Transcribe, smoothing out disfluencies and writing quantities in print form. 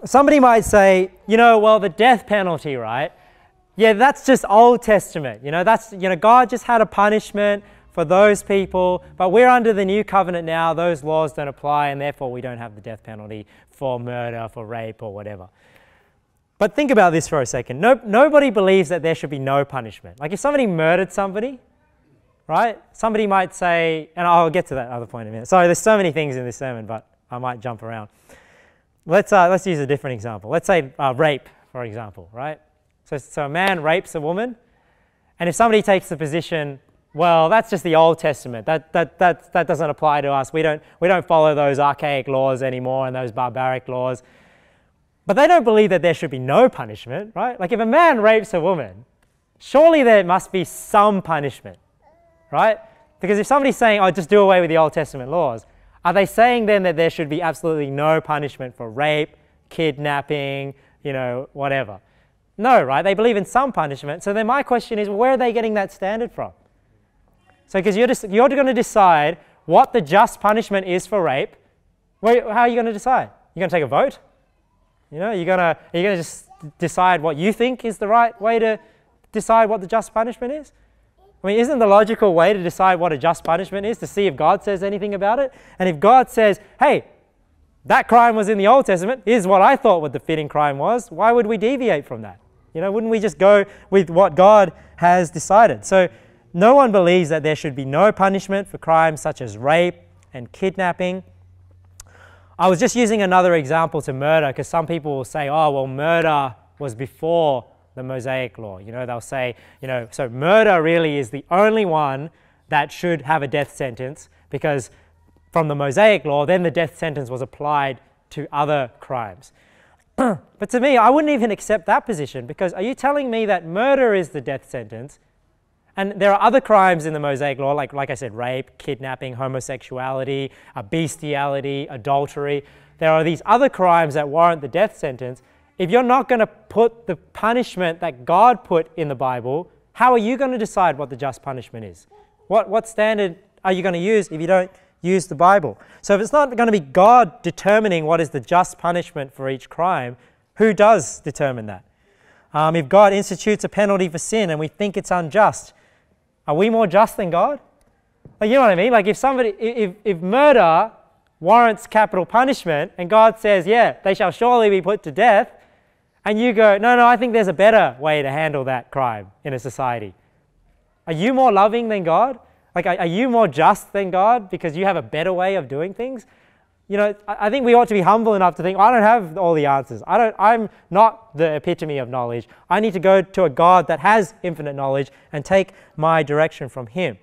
Somebody might say, well, the death penalty, right? Yeah, that's just Old Testament. God just had a punishment for those people, but we're under the new covenant now. Those laws don't apply, and therefore we don't have the death penalty for murder, for rape, or whatever. But think about this for a second. Nobody believes that there should be no punishment. Like if somebody murdered somebody, right? Somebody might say, and I'll get to that other point in a minute. Sorry, there's so many things in this sermon, but I might jump around. Let's use a different example. Let's say rape, for example, right? So a man rapes a woman, and if somebody takes the position, well, that's just the Old Testament. That doesn't apply to us. We don't follow those archaic laws anymore and those barbaric laws. But they don't believe that there should be no punishment, right? Like if a man rapes a woman, surely there must be some punishment, right? Because if somebody's saying, oh, just do away with the Old Testament laws, are they saying then that there should be absolutely no punishment for rape, kidnapping, whatever? No, right? They believe in some punishment. So then my question is, well, where are they getting that standard from? So because you're going to decide what the just punishment is for rape, how are you going to decide? You're going to take a vote? Are you going to just decide what you think is the right way to decide what the just punishment is? I mean, isn't the logical way to decide what a just punishment is to see if God says anything about it? And if God says, hey, that crime was in the Old Testament, here's what I thought what the fitting crime was, why would we deviate from that? Wouldn't we just go with what God has decided? So no one believes that there should be no punishment for crimes such as rape and kidnapping. I was just using another example to murder because some people will say, oh, well, murder was before the Mosaic law. They'll say, so murder really is the only one that should have a death sentence because from the Mosaic law, then the death sentence was applied to other crimes. But to me, I wouldn't even accept that position because are you telling me that murder is the death sentence and there are other crimes in the Mosaic law, like I said, rape, kidnapping, homosexuality, bestiality, adultery. There are these other crimes that warrant the death sentence. If you're not going to put the punishment that God put in the Bible, how are you going to decide what the just punishment is? What standard are you going to use if you don't use the Bible? So if it's not going to be God determining what is the just punishment for each crime, who does determine that? If God institutes a penalty for sin and we think it's unjust, are we more just than God? Like, you know what I mean? Like if murder warrants capital punishment and God says, yeah, they shall surely be put to death, and you go, no, I think there's a better way to handle that crime in a society. Are you more loving than God? Like, are you more just than God because you have a better way of doing things? I think we ought to be humble enough to think, I don't have all the answers. I'm not the epitome of knowledge. I need to go to a God that has infinite knowledge and take my direction from Him.